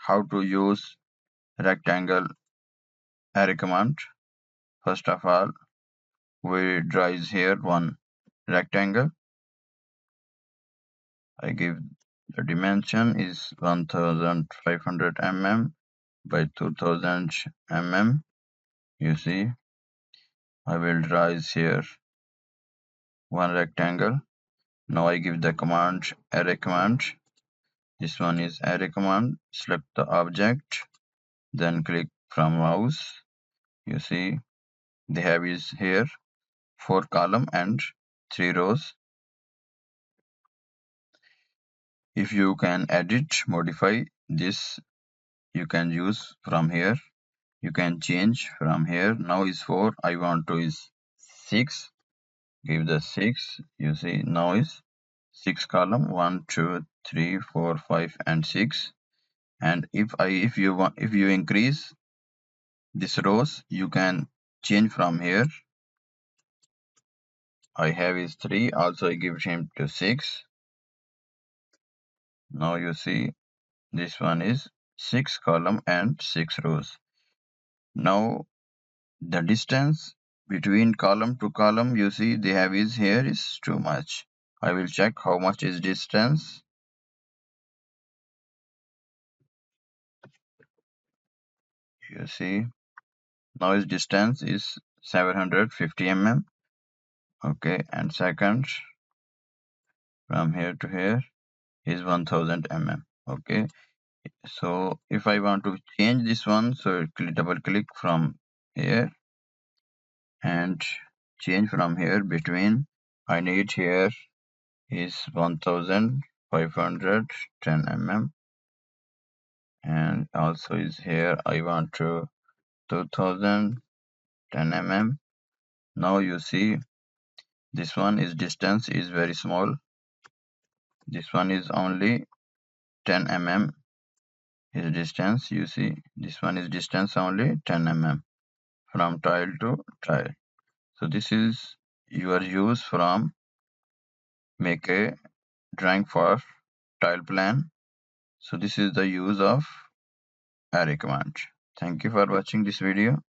how to use rectangle array command. First of all, we draw here one rectangle. I give the dimension is 1500 mm by 2000 mm. You see, I will draw here one rectangle. Now I give the command array command. This one is array command. Select the object, then click from mouse. You see, they have is here 4 column and 3 rows. If you can edit, modify this, you can use from here. You can change from here. Now is 4. I want to is 6. Give the 6. You see, now is 6 column 1, 2, 3, 4, 5, and 6. And if you increase this rows, you can change from here. I have is 3. Also, I give him to 6. Now you see this one is 6 column and 6 rows. Now the distance between column to column, you see they have is here is too much. I will check how much is distance. You see now its distance is 750 mm. Okay, and second from here to here is 1000 mm. Okay, so if I want to change this one, so double click from here and change from here between. I need here is 1510 mm, and also is here I want to 2010 mm. Now you see this one is distance is very small. This one is only 10 mm is distance. You see this one is distance only 10 mm from tile to tile. So this is your use from make a drawing for tile plan. So this is the use of array command. Thank you for watching this video.